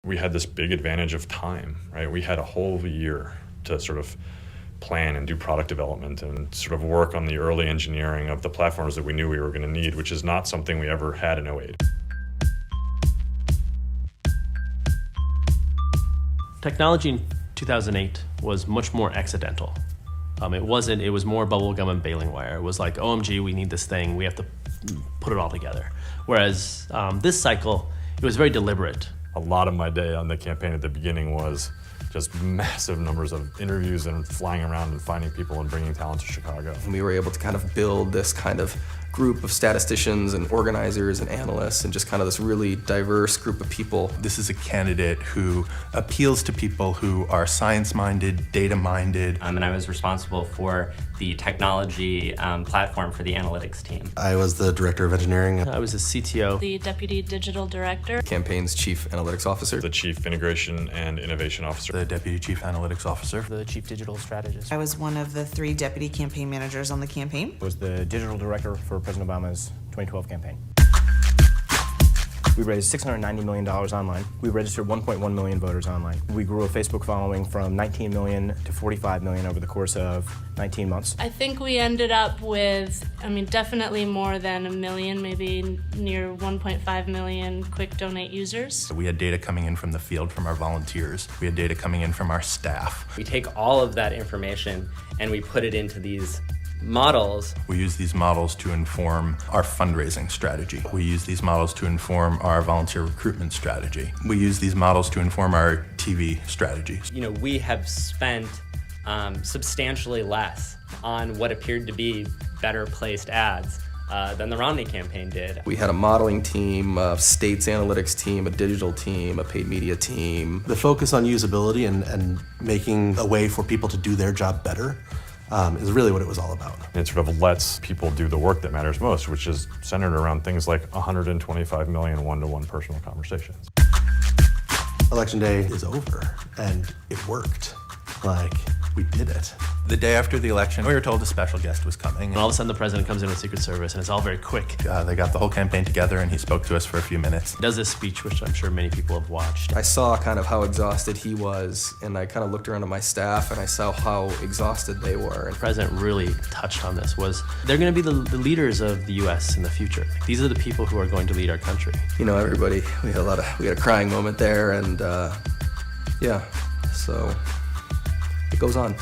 We had this big advantage of time, right? We had a whole year to sort of plan and do product development and sort of work on the early engineering of the platforms that we knew we were going to need, which is not something we ever had in 2008. Technology in 2008 was much more accidental. It was more bubblegum and baling wire. It was like, OMG, we need this thing, we have to put it all together. Whereas this cycle, it was very deliberate. A lot of my day on the campaign at the beginning was just massive numbers of interviews and flying around and finding people and bringing talent to Chicago. And we were able to kind of build this kind of group of statisticians and organizers and analysts and just kind of this really diverse group of people. This is a candidate who appeals to people who are science-minded, data-minded. And I was responsible for the technology platform for the analytics team. I was the director of engineering. I was the CTO. The deputy digital director. Campaign's chief analytics officer. The chief integration and innovation officer. The deputy chief analytics officer. The chief digital strategist. I was one of the 3 deputy campaign managers on the campaign. I was the digital director for President Obama's 2012 campaign. We raised $690 million online. We registered 1.1 million voters online. We grew a Facebook following from 19 million to 45 million over the course of 19 months. I think we ended up with, definitely more than 1 million, maybe near 1.5 million quick donate users. We had data coming in from the field from our volunteers. We had data coming in from our staff. We take all of that information and we put it into these models. We use these models to inform our fundraising strategy. We use these models to inform our volunteer recruitment strategy. We use these models to inform our TV strategy. We have spent substantially less on what appeared to be better placed ads than the Romney campaign did. We had a modeling team, a states analytics team, a digital team, a paid media team. The focus on usability and making a way for people to do their job better is really what it was all about. It sort of lets people do the work that matters most, which is centered around things like 125 million one-to-one personal conversations. Election day is over, and it worked. We did it. The day after the election, we were told a special guest was coming. And all of a sudden the president comes in with Secret Service and it's all very quick. They got the whole campaign together and he spoke to us for a few minutes. He does this speech, which I'm sure many people have watched. I saw kind of how exhausted he was, and I kind of looked around at my staff and I saw how exhausted they were. The president really touched on this, they're going to be the leaders of the US in the future. These are the people who are going to lead our country. Everybody, we had a crying moment there, and yeah, so it goes on.